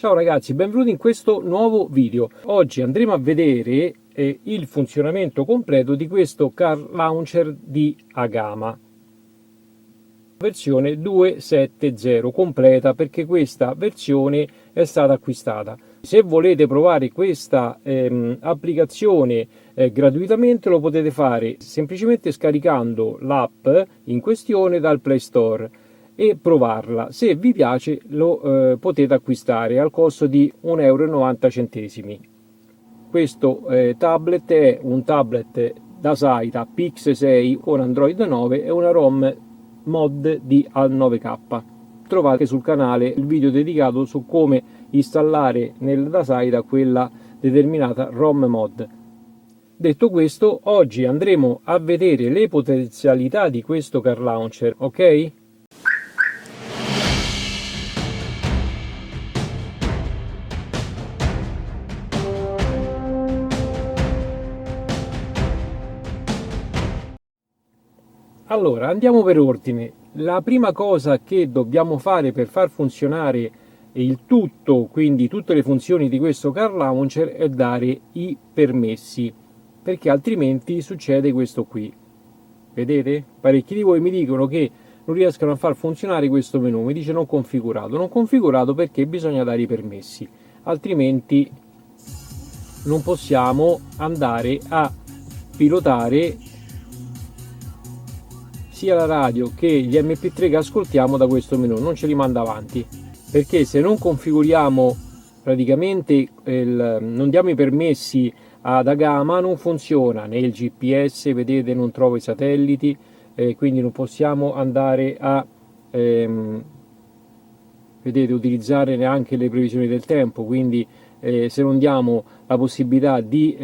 Ciao ragazzi, benvenuti in questo nuovo video. Oggi andremo a vedere il funzionamento completo di questo car launcher di Agama, versione 2.7.0 completa, perché questa versione è stata acquistata. Se volete provare questa applicazione gratuitamente, lo potete fare semplicemente scaricando l'app in questione dal Play Store e provarla. Se vi piace lo potete acquistare al costo di 1,90 €. Questo tablet è un tablet da Saita Pix 6 con Android 9 e una ROM mod di Al9K. Trovate sul canale il video dedicato su come installare nel Dasaida quella determinata ROM mod. Detto questo, oggi andremo a vedere le potenzialità di questo car launcher, ok? Allora, andiamo per ordine. La prima cosa che dobbiamo fare per far funzionare il tutto, quindi tutte le funzioni di questo car launcher, è dare i permessi, perché altrimenti succede questo qui. Vedete? Parecchi di voi mi dicono che non riescono a far funzionare questo menu, mi dice non configurato. Non configurato perché bisogna dare i permessi, altrimenti non possiamo andare a pilotare sia la radio che gli mp3 che ascoltiamo da questo menu, non ce li manda avanti, perché se non configuriamo praticamente non diamo i permessi ad Agama, non funziona né il GPS, vedete, non trovo i satelliti, quindi non possiamo andare a vedete, utilizzare neanche le previsioni del tempo, quindi se non diamo la possibilità di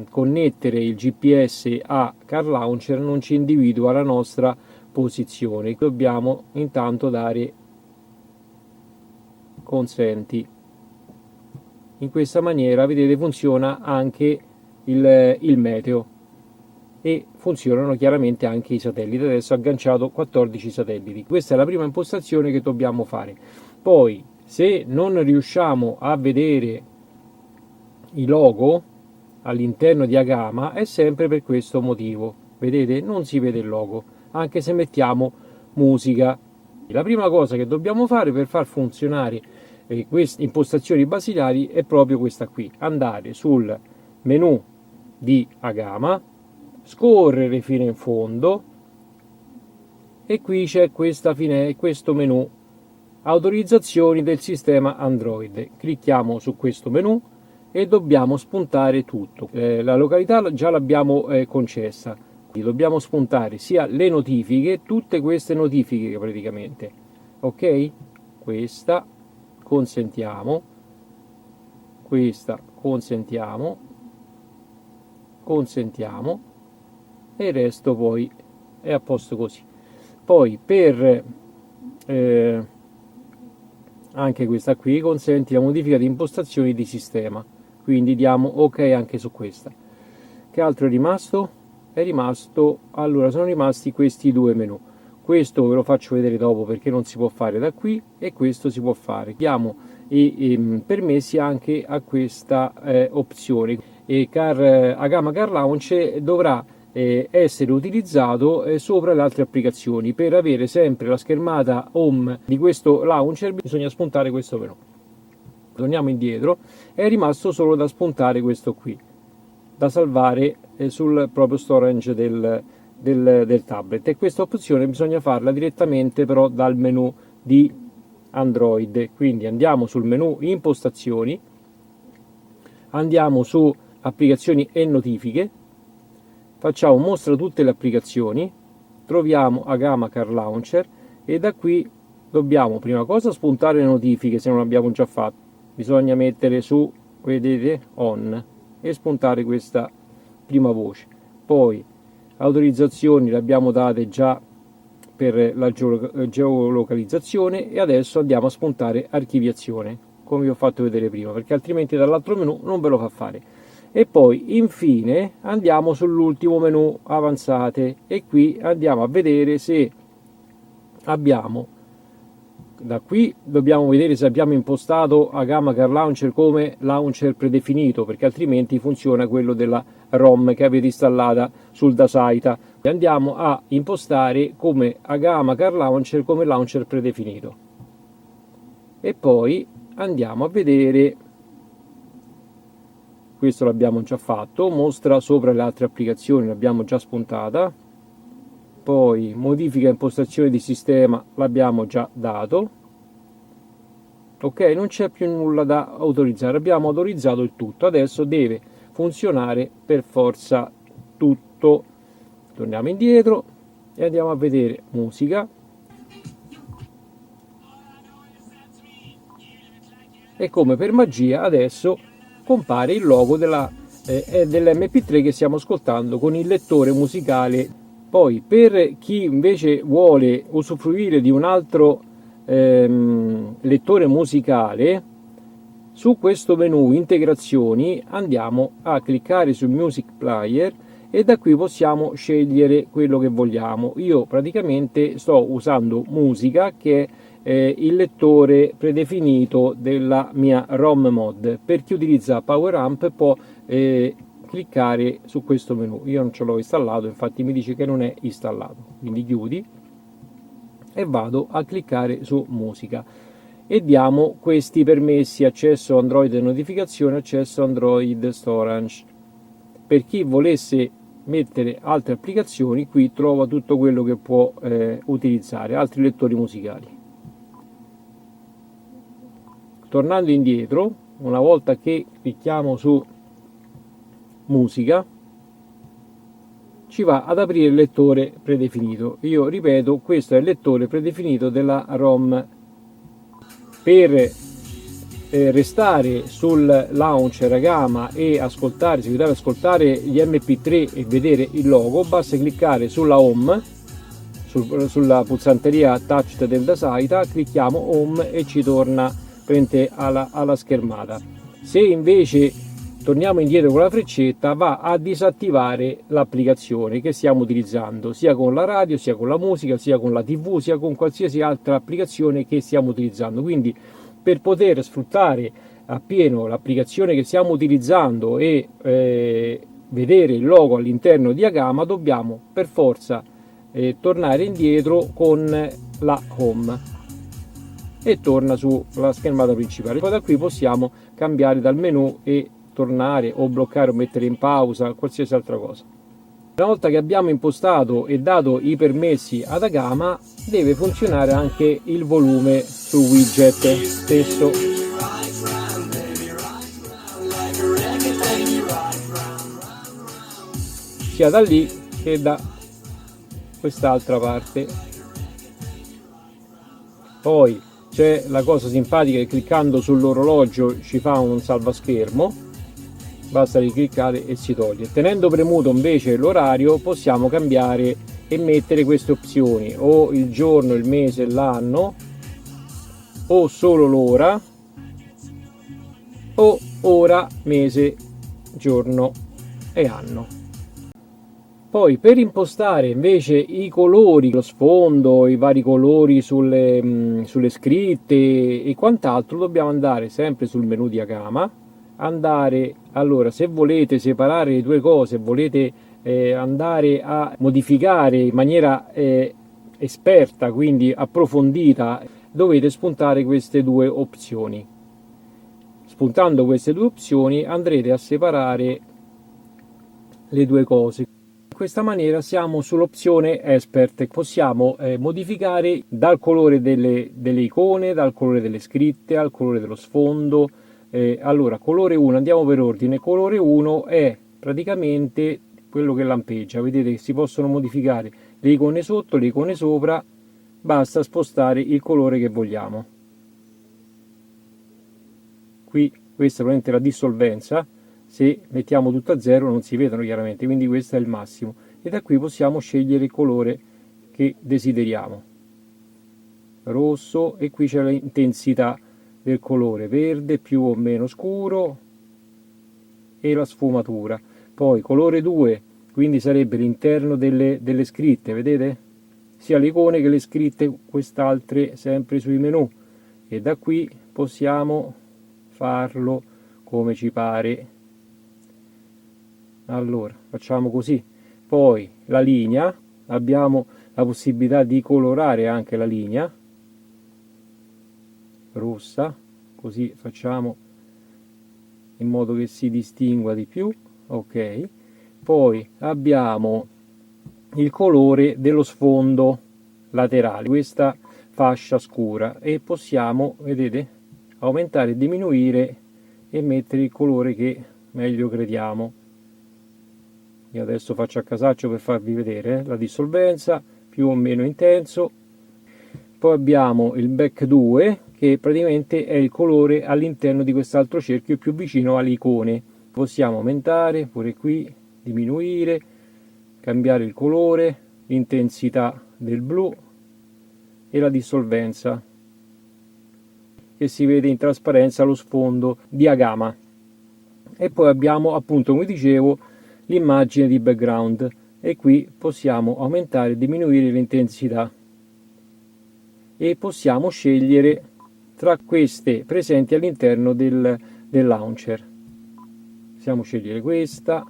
connettere il GPS a car launcher non ci individua la nostra posizione. Dobbiamo intanto dare consenti. In questa maniera, vedete, funziona anche il meteo e funzionano chiaramente anche i satelliti. Adesso ho agganciato 14 satelliti. Questa è la prima impostazione che dobbiamo fare. Poi, se non riusciamo a vedere i logo all'interno di Agama, è sempre per questo motivo. Vedete, non si vede il logo anche se mettiamo musica. La prima cosa che dobbiamo fare per far funzionare queste impostazioni basilari è proprio questa qui: andare sul menu di Agama, scorrere fino in fondo e qui c'è questo menu autorizzazioni del sistema Android. Clicchiamo su questo menu e dobbiamo spuntare tutto. La località già l'abbiamo concessa, quindi dobbiamo spuntare sia le notifiche, tutte queste notifiche praticamente, ok? Questa consentiamo, questa consentiamo e il resto poi è a posto così. Poi per anche questa qui consenti la modifica di impostazioni di sistema, quindi diamo ok anche su questa. Che altro è rimasto? Allora, sono rimasti questi due menu. Questo ve lo faccio vedere dopo perché non si può fare da qui, e questo si può fare. Diamo i permessi anche a questa opzione. Agama Car Launcher dovrà essere utilizzato sopra le altre applicazioni. Per avere sempre la schermata home di questo launcher bisogna spuntare questo menu. Torniamo indietro, è rimasto solo da spuntare questo qui, da salvare sul proprio storage del tablet, e questa opzione bisogna farla direttamente però dal menu di Android. Quindi andiamo sul menu impostazioni, andiamo su applicazioni e notifiche, facciamo mostra tutte le applicazioni, troviamo Agama Car Launcher e da qui dobbiamo prima cosa spuntare le notifiche se non l'abbiamo già fatto. Bisogna mettere su, vedete, on e spuntare questa prima voce. Poi autorizzazioni le abbiamo date già per la geolocalizzazione e adesso andiamo a spuntare archiviazione, come vi ho fatto vedere prima, perché altrimenti dall'altro menu non ve lo fa fare. E poi infine andiamo sull'ultimo menu, avanzate, e qui andiamo a vedere se abbiamo Da qui dobbiamo vedere se abbiamo impostato Agama Car Launcher come launcher predefinito, perché altrimenti funziona quello della ROM che avete installata sul Dasaita. Andiamo a impostare come Agama Car Launcher come launcher predefinito e poi andiamo a vedere, questo l'abbiamo già fatto, mostra sopra le altre applicazioni, l'abbiamo già spuntata, poi modifica impostazione di sistema l'abbiamo già dato. Ok, non c'è più nulla da autorizzare, abbiamo autorizzato il tutto, adesso deve funzionare per forza tutto. Torniamo indietro e andiamo a vedere musica e come per magia adesso compare il logo dell'MP3 che stiamo ascoltando con il lettore musicale. Poi per chi invece vuole usufruire di un altro lettore musicale, su questo menu integrazioni andiamo a cliccare sul Music Player e da qui possiamo scegliere quello che vogliamo. Io praticamente sto usando musica, che è il lettore predefinito della mia ROM mod. Per chi utilizza PowerAmp può cliccare su questo menu. Io non ce l'ho installato, infatti mi dice che non è installato, quindi chiudi e vado a cliccare su musica e diamo questi permessi: accesso Android notificazione, accesso Android storage. Per chi volesse mettere altre applicazioni, qui trova tutto quello che può utilizzare, altri lettori musicali. Tornando indietro, una volta che clicchiamo su musica, ci va ad aprire il lettore predefinito. Io ripeto, questo è il lettore predefinito della ROM. Per restare sul launcher Agama e ascoltare, seguitare ad ascoltare gli MP3 e vedere il logo, basta cliccare sulla home, sulla pulsanteria touch del Dasaita, clicchiamo home e ci torna alla schermata. Se invece torniamo indietro con la freccetta, va a disattivare l'applicazione che stiamo utilizzando, sia con la radio, sia con la musica, sia con la TV, sia con qualsiasi altra applicazione che stiamo utilizzando. Quindi per poter sfruttare appieno l'applicazione che stiamo utilizzando e vedere il logo all'interno di Agama, dobbiamo per forza tornare indietro con la home e torna sulla schermata principale. Poi da qui possiamo cambiare dal menu e tornare o bloccare o mettere in pausa, qualsiasi altra cosa. Una volta che abbiamo impostato e dato i permessi ad Agama, deve funzionare anche il volume sul widget stesso. Sia da lì che da quest'altra parte. Poi c'è la cosa simpatica che cliccando sull'orologio ci fa un salvaschermo, basta ricliccare e si toglie. Tenendo premuto invece l'orario possiamo cambiare e mettere queste opzioni: o il giorno, il mese, l'anno, o solo l'ora, o ora, mese, giorno e anno. Poi per impostare invece i colori, lo sfondo, i vari colori sulle scritte e quant'altro, dobbiamo andare sempre sul menu di Agama, allora se volete separare le due cose, volete andare a modificare in maniera esperta, quindi approfondita, dovete spuntare queste due opzioni. Spuntando queste due opzioni andrete a separare le due cose. In questa maniera siamo sull'opzione Expert, possiamo modificare dal colore delle icone, dal colore delle scritte, al colore dello sfondo. Allora, colore 1, andiamo per ordine. Colore 1 è praticamente quello che lampeggia, vedete che si possono modificare le icone sotto, le icone sopra, basta spostare il colore che vogliamo. Qui questa è probabilmente la dissolvenza. Se mettiamo tutto a zero non si vedono chiaramente, quindi questo è il massimo, e da qui possiamo scegliere il colore che desideriamo, rosso, e qui c'è l'intensità del colore, verde più o meno scuro, e la sfumatura. Poi colore 2, quindi sarebbe l'interno delle scritte, vedete? sia le icone che le scritte, quest'altre sempre sui menu, e da qui possiamo farlo come ci pare. Allora facciamo così. Poi la linea, abbiamo la possibilità di colorare anche la linea rossa, così facciamo in modo che si distingua di più. Ok, poi abbiamo il colore dello sfondo laterale, questa fascia scura, e possiamo, vedete, aumentare e diminuire e mettere il colore che meglio crediamo. Io adesso faccio a casaccio per farvi vedere la dissolvenza, più o meno intenso. Poi abbiamo il back 2, che praticamente è il colore all'interno di quest'altro cerchio più vicino alle icone. Possiamo aumentare pure qui, diminuire, cambiare il colore, l'intensità del blu e la dissolvenza, che si vede in trasparenza lo sfondo di agama. E poi abbiamo, appunto, come dicevo, l'immagine di background, e qui possiamo aumentare e diminuire l'intensità, e possiamo scegliere tra queste presenti all'interno del launcher. Possiamo scegliere questa,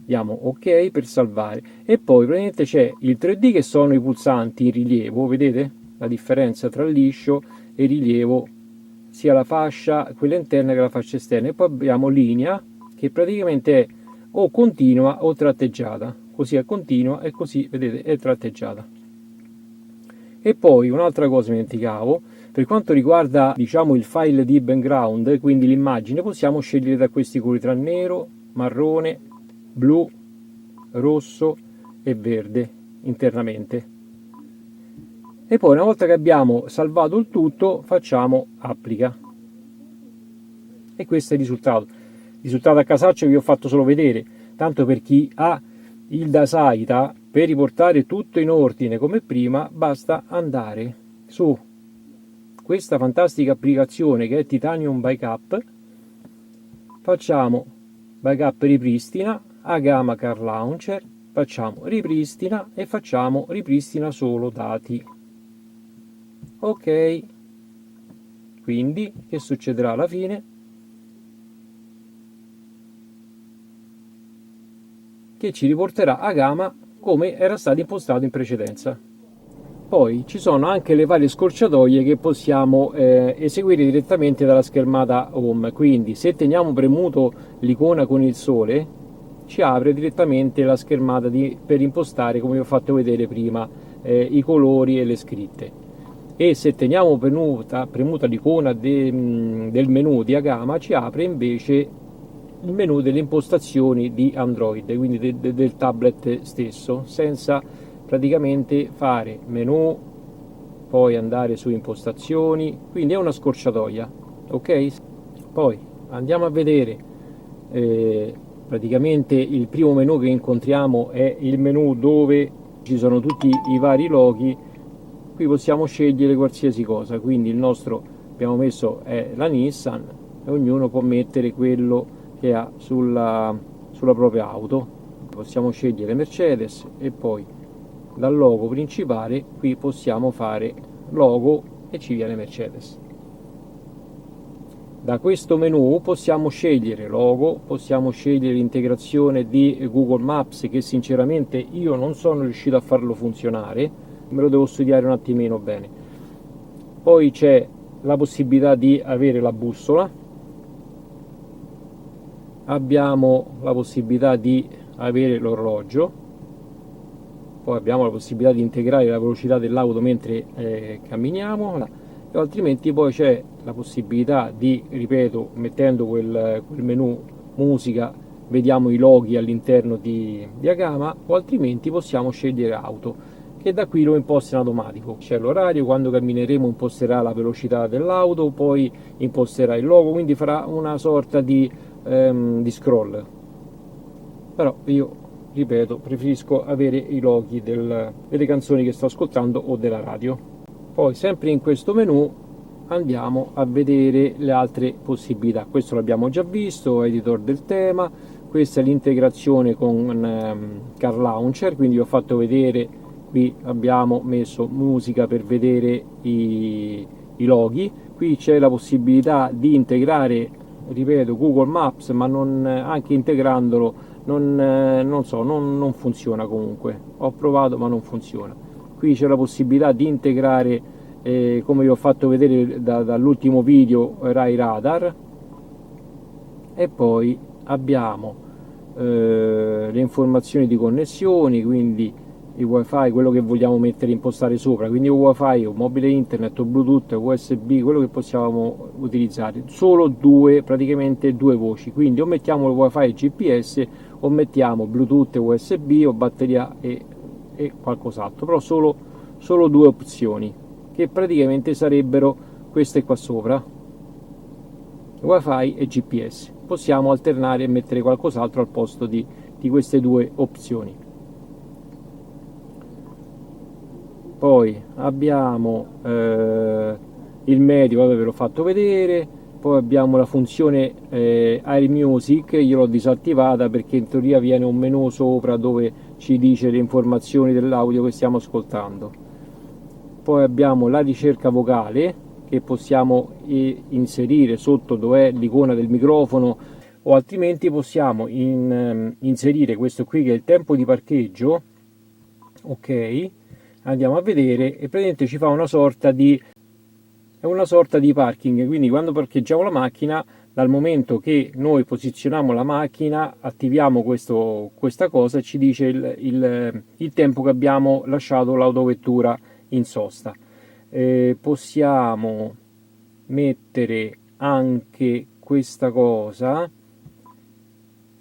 diamo ok per salvare, e poi praticamente c'è il 3D, che sono i pulsanti in rilievo, vedete la differenza tra liscio e rilievo, sia la fascia, quella interna, che la fascia esterna. E poi abbiamo linea, che praticamente è o continua o tratteggiata, così è continua e così, vedete, è tratteggiata. E poi un'altra cosa mi dimenticavo, per quanto riguarda, diciamo, il file di background, quindi l'immagine, possiamo scegliere da questi colori tra nero, marrone, blu, rosso e verde internamente. E poi, una volta che abbiamo salvato il tutto, facciamo applica, e questo è il risultato. Il risultato a casaccio vi ho fatto solo vedere, tanto per chi ha il Dasaita, per riportare tutto in ordine come prima basta andare su questa fantastica applicazione che è Titanium Backup, facciamo backup ripristina, Agama Car Launcher, facciamo ripristina e facciamo ripristina solo dati. Ok, quindi che succederà alla fine? Che ci riporterà Agama come era stato impostato in precedenza. Poi ci sono anche le varie scorciatoie che possiamo eseguire direttamente dalla schermata home, quindi se teniamo premuto l'icona con il sole ci apre direttamente la schermata per impostare, come vi ho fatto vedere prima, i colori e le scritte. E se teniamo premuta l'icona del menu di Agama, ci apre invece il menu delle impostazioni di Android, quindi del tablet stesso, senza praticamente fare menu, poi andare su impostazioni, quindi è una scorciatoia. Ok, poi andiamo a vedere praticamente il primo menu che incontriamo è il menu dove ci sono tutti i vari loghi. Qui possiamo scegliere qualsiasi cosa, quindi il nostro abbiamo messo è la Nissan, e ognuno può mettere quello che ha sulla propria auto. Possiamo scegliere Mercedes, e poi dal logo principale qui possiamo fare logo e ci viene Mercedes. Da questo menu possiamo scegliere logo, possiamo scegliere l'integrazione di Google Maps, che sinceramente io non sono riuscito a farlo funzionare, me lo devo studiare un attimino bene. Poi c'è la possibilità di avere la bussola, abbiamo la possibilità di avere l'orologio, poi abbiamo la possibilità di integrare la velocità dell'auto mentre camminiamo, e altrimenti poi c'è la possibilità di, ripeto, mettendo quel menu musica, vediamo i loghi all'interno di Agama, o altrimenti possiamo scegliere auto, che da qui lo imposta in automatico. C'è l'orario, quando cammineremo imposterà la velocità dell'auto, poi imposterà il logo, quindi farà una sorta di scroll. Però io, ripeto, preferisco avere i loghi delle canzoni che sto ascoltando o della radio. Poi sempre in questo menu andiamo a vedere le altre possibilità. Questo l'abbiamo già visto, editor del tema, questa è l'integrazione con Car Launcher, quindi vi ho fatto vedere, qui abbiamo messo musica per vedere i loghi, qui c'è la possibilità di integrare, ripeto, Google Maps, ma anche integrandolo non funziona. Comunque ho provato ma non funziona. Qui c'è la possibilità di integrare, come vi ho fatto vedere dall'ultimo video, Rai Radar, e poi abbiamo le informazioni di connessioni, quindi il wifi, quello che vogliamo mettere, impostare sopra, quindi o wifi o mobile internet o bluetooth o usb, quello che possiamo utilizzare. Solo praticamente due voci, quindi o mettiamo il wifi e gps o mettiamo bluetooth, usb o batteria e qualcos'altro, però solo due opzioni, che praticamente sarebbero queste qua sopra, wifi e gps. Possiamo alternare e mettere qualcos'altro al posto di queste due opzioni. Poi abbiamo il medio, vabbè, ve l'ho fatto vedere. Poi abbiamo la funzione Air Music, io l'ho disattivata perché in teoria viene un menu sopra dove ci dice le informazioni dell'audio che stiamo ascoltando. Poi abbiamo la ricerca vocale, che possiamo inserire sotto dove è l'icona del microfono, o altrimenti possiamo inserire questo qui che è il tempo di parcheggio. Ok, andiamo a vedere e praticamente ci fa una sorta di parking, quindi quando parcheggiamo la macchina, dal momento che noi posizioniamo la macchina, attiviamo questa cosa e ci dice il tempo che abbiamo lasciato l'autovettura in sosta. Possiamo mettere anche questa cosa,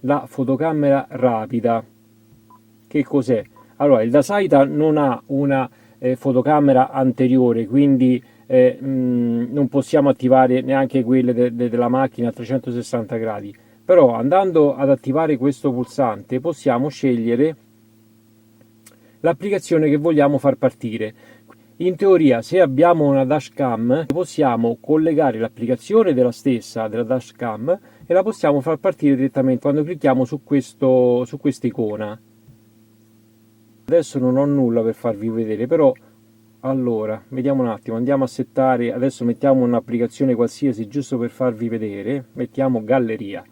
la fotocamera rapida. Che cos'è? Allora, il Dasaita non ha una fotocamera anteriore, quindi non possiamo attivare neanche quelle della macchina a 360 gradi, però andando ad attivare questo pulsante possiamo scegliere l'applicazione che vogliamo far partire. In teoria, se abbiamo una dashcam, possiamo collegare l'applicazione della dashcam e la possiamo far partire direttamente quando clicchiamo su questa icona. Adesso non ho nulla per farvi vedere, però allora vediamo un attimo, andiamo a settare, adesso mettiamo un'applicazione qualsiasi giusto per farvi vedere, mettiamo galleria.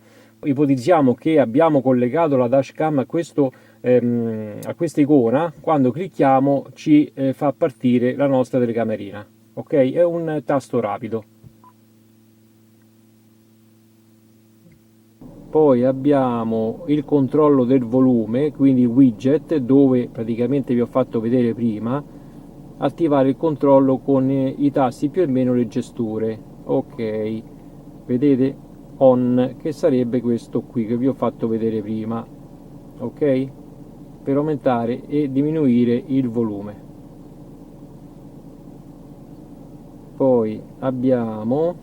Ipotizziamo che abbiamo collegato la dashcam a questa icona, quando clicchiamo ci fa partire la nostra telecamerina. Ok, è un tasto rapido. Poi abbiamo il controllo del volume, quindi widget, dove praticamente vi ho fatto vedere prima, attivare il controllo con i tasti più o meno le gesture. Ok, vedete? On, che sarebbe questo qui che vi ho fatto vedere prima, ok, per aumentare e diminuire il volume. Poi abbiamo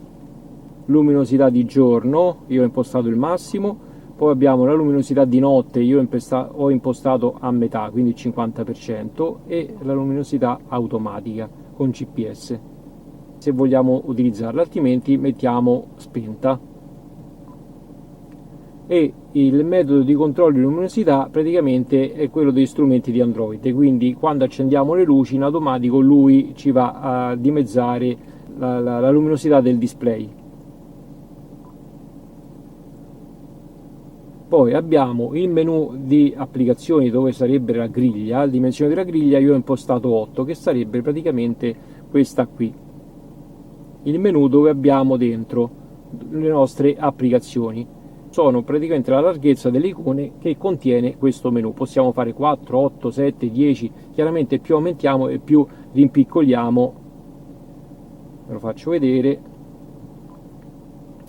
luminosità di giorno, io ho impostato il massimo. Poi abbiamo la luminosità di notte, io ho impostato a metà, quindi il 50%, e la luminosità automatica con GPS, se vogliamo utilizzarla, altrimenti mettiamo spenta. E il metodo di controllo di luminosità praticamente è quello degli strumenti di Android, quindi quando accendiamo le luci in automatico lui ci va a dimezzare la luminosità del display. Poi abbiamo il menu di applicazioni dove sarebbe la griglia, la dimensione della griglia io ho impostato 8, che sarebbe praticamente questa qui, il menu dove abbiamo dentro le nostre applicazioni. Sono praticamente la larghezza delle icone che contiene questo menu. Possiamo fare 4, 8, 7, 10, chiaramente più aumentiamo e più rimpiccoliamo, ve lo faccio vedere,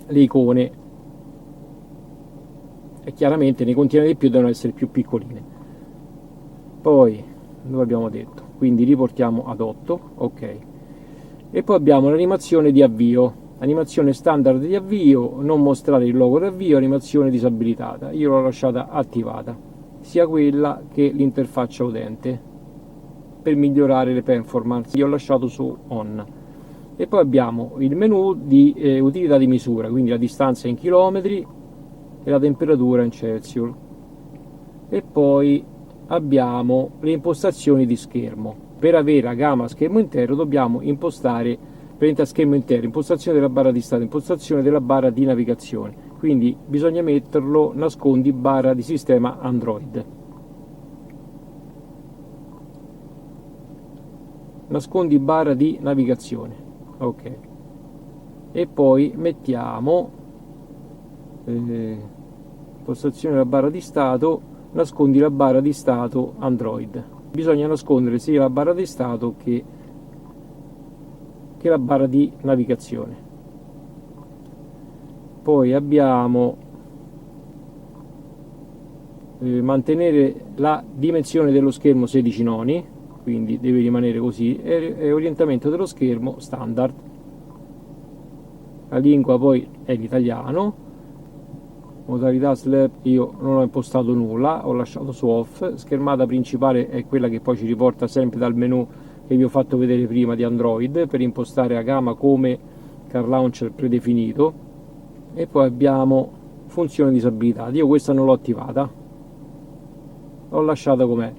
le icone, e chiaramente ne contiene di più, devono essere più piccoline. Poi, dove abbiamo detto? Quindi riportiamo ad 8, ok. E poi abbiamo l'animazione di avvio. Animazione standard di avvio, non mostrare il logo d'avvio, animazione disabilitata. Io l'ho lasciata attivata, sia quella che l'interfaccia utente, per migliorare le performance. Io ho lasciato su on. E poi abbiamo il menu di utilità di misura, quindi la distanza in chilometri, e la temperatura in Celsius. E poi abbiamo le impostazioni di schermo. Per avere a gamma schermo intero dobbiamo impostare a schermo intero, impostazione della barra di stato, impostazione della barra di navigazione, quindi bisogna metterlo nascondi barra di sistema Android. Nascondi barra di navigazione, ok, e poi mettiamo impostazione della barra di stato, nascondi la barra di stato Android. Bisogna nascondere sia la barra di stato che la barra di navigazione. Poi abbiamo mantenere la dimensione dello schermo 16 noni, quindi deve rimanere così, e orientamento dello schermo standard. La lingua poi è l'italiano, modalità slap io non ho impostato nulla, ho lasciato su off. Schermata principale è quella che poi ci riporta sempre dal menu che vi ho fatto vedere prima di Android, per impostare a gamma come Car Launcher predefinito. E poi abbiamo funzione disabilitata, io questa non l'ho attivata, l'ho lasciata com'è.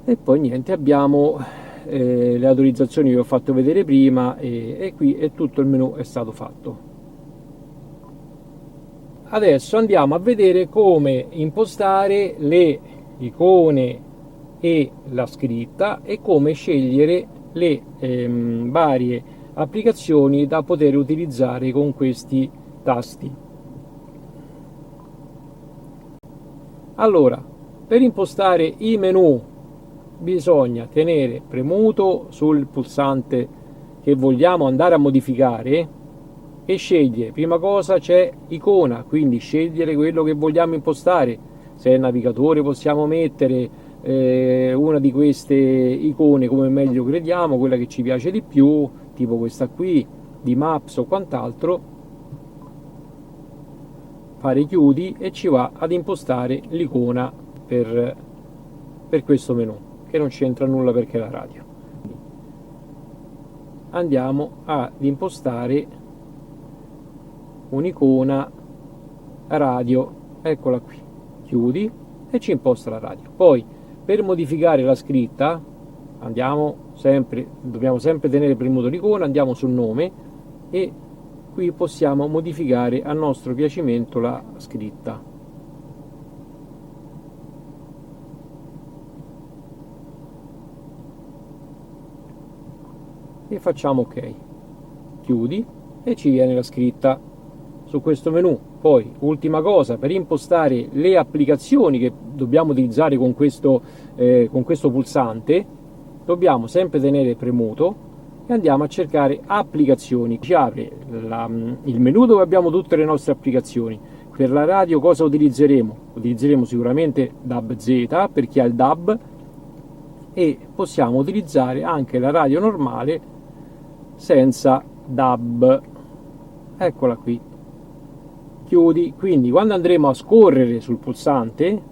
E poi niente, abbiamo le autorizzazioni che vi ho fatto vedere prima, e qui è tutto, il menu è stato fatto. Adesso andiamo a vedere come impostare le icone e la scritta e come scegliere le varie applicazioni da poter utilizzare con questi tasti. Allora, per impostare i menu bisogna tenere premuto sul pulsante che vogliamo andare a modificare e scegliere. Prima cosa c'è icona, quindi scegliere quello che vogliamo impostare. Se è navigatore possiamo mettere una di queste icone come meglio crediamo, quella che ci piace di più, tipo questa qui di Maps o quant'altro. Fare chiudi e ci va ad impostare l'icona per questo menu, che non c'entra nulla perché è la radio. Andiamo ad impostare un'icona radio, eccola qui, chiudi e ci imposta la radio. Poi per modificare la scritta dobbiamo sempre tenere premuto l'icona, andiamo sul nome e qui possiamo modificare a nostro piacimento la scritta. E facciamo ok, chiudi e ci viene la scritta su questo menu. Poi ultima cosa, per impostare le applicazioni che dobbiamo utilizzare con questo pulsante dobbiamo sempre tenere premuto e andiamo a cercare applicazioni. Ci apre il menu dove abbiamo tutte le nostre applicazioni. Per la radio cosa utilizzeremo? Utilizzeremo sicuramente DAB Z per chi ha il DAB, e possiamo utilizzare anche la radio normale senza DAB, eccola qui, chiudi. Quindi quando andremo a scorrere sul pulsante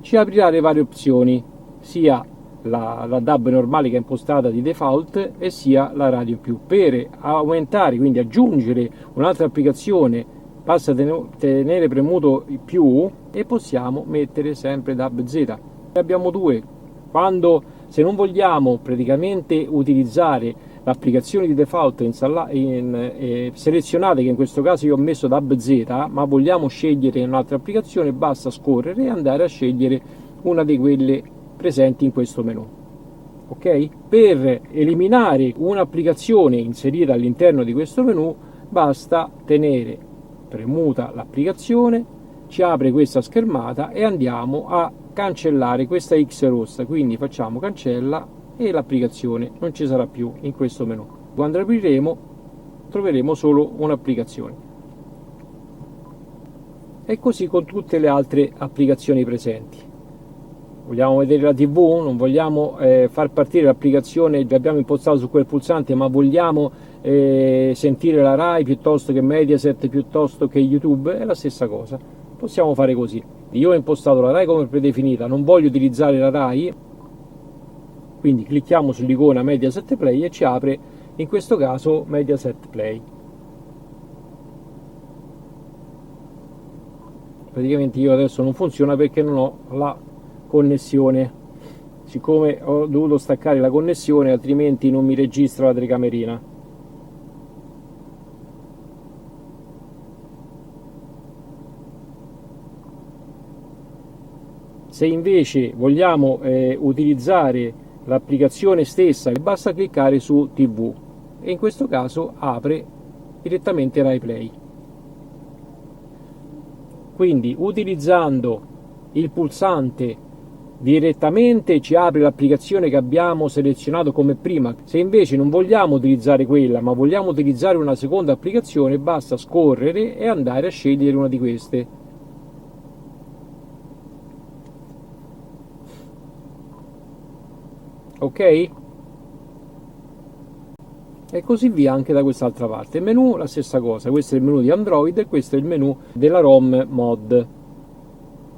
ci aprirà le varie opzioni, sia la DAB normale che è impostata di default e sia la radio più. Per aumentare, quindi aggiungere un'altra applicazione, basta tenere premuto più e possiamo mettere sempre DAB Z. Ne abbiamo due. Se non vogliamo praticamente utilizzare l'applicazione di default selezionate, che in questo caso io ho messo DAB Z, ma vogliamo scegliere un'altra applicazione, basta scorrere e andare a scegliere una di quelle presenti in questo menu. Ok? Per eliminare un'applicazione inserita all'interno di questo menu basta tenere premuta l'applicazione, ci apre questa schermata e andiamo a cancellare questa X rossa, quindi facciamo cancella e l'applicazione non ci sarà più in questo menu. Quando apriremo troveremo solo un'applicazione, e così con tutte le altre applicazioni presenti. Vogliamo vedere la TV, non vogliamo far partire l'applicazione che abbiamo impostato su quel pulsante, ma vogliamo sentire la Rai piuttosto che Mediaset, piuttosto che YouTube, è la stessa cosa, possiamo fare così. Io ho impostato la Rai come predefinita, non voglio utilizzare la Rai, quindi clicchiamo sull'icona Mediaset Play e ci apre in questo caso Mediaset Play. praticamente io adesso non funziona perché non ho la connessione, siccome ho dovuto staccare la connessione altrimenti non mi registra la telecamerina. Se invece vogliamo utilizzare l'applicazione stessa, basta cliccare su TV e in questo caso apre direttamente Rai Play. Quindi utilizzando il pulsante direttamente ci apre l'applicazione che abbiamo selezionato come prima. Se invece non vogliamo utilizzare quella ma vogliamo utilizzare una seconda applicazione, basta scorrere e andare a scegliere una di queste. Ok? E così via anche da quest'altra parte. Il menu la stessa cosa, questo è il menu di Android e questo è il menu della ROM mod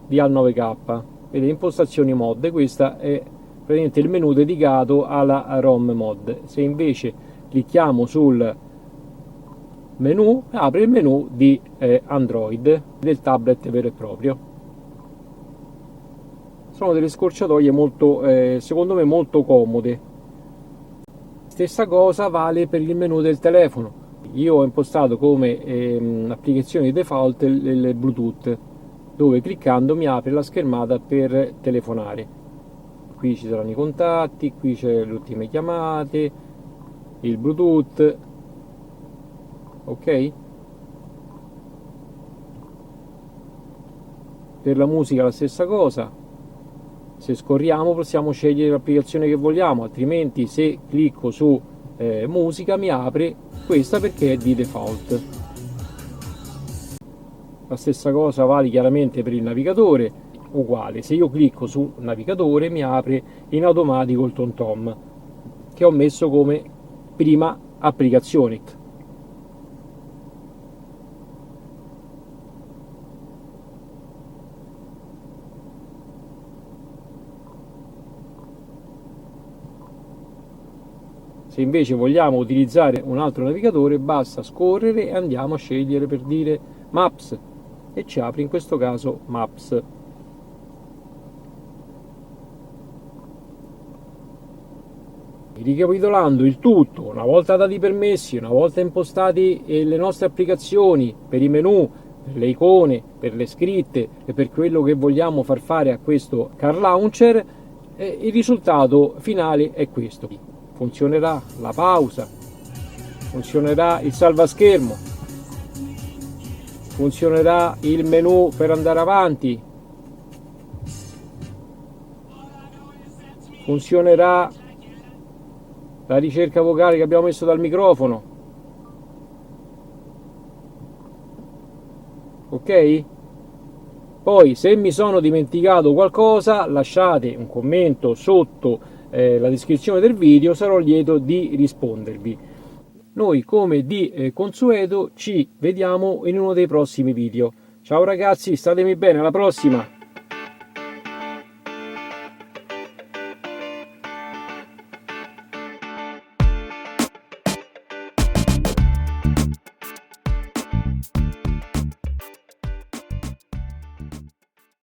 di A9K. Vedete, impostazioni mod, questo è praticamente il menu dedicato alla ROM mod. Se invece clicchiamo sul menu, apre il menu di Android, del tablet vero e proprio. Sono delle scorciatoie molto, secondo me, molto comode. Stessa cosa vale per il menu del telefono. Io ho impostato come applicazione di default il Bluetooth, dove cliccando mi apre la schermata per telefonare. Qui ci saranno i contatti, qui c'è le ultime chiamate, il Bluetooth, ok? Per la musica la stessa cosa. Se scorriamo possiamo scegliere l'applicazione che vogliamo, altrimenti se clicco su musica mi apre questa perché è di default. La stessa cosa vale chiaramente per il navigatore, uguale, se io clicco su navigatore mi apre in automatico il TomTom che ho messo come prima applicazione. Se invece vogliamo utilizzare un altro navigatore basta scorrere e andiamo a scegliere, per dire, Maps, e ci apre in questo caso Maps. Ricapitolando il tutto, una volta dati i permessi, una volta impostati le nostre applicazioni per i menu, per le icone, per le scritte e per quello che vogliamo far fare a questo car launcher, il risultato finale è questo. Funzionerà la pausa, funzionerà il salvaschermo, funzionerà il menu per andare avanti, funzionerà la ricerca vocale che abbiamo messo dal microfono, ok? Poi se mi sono dimenticato qualcosa lasciate un commento sotto la descrizione del video, sarò lieto di rispondervi. Noi come di consueto ci vediamo in uno dei prossimi video. Ciao ragazzi, statemi bene, alla prossima!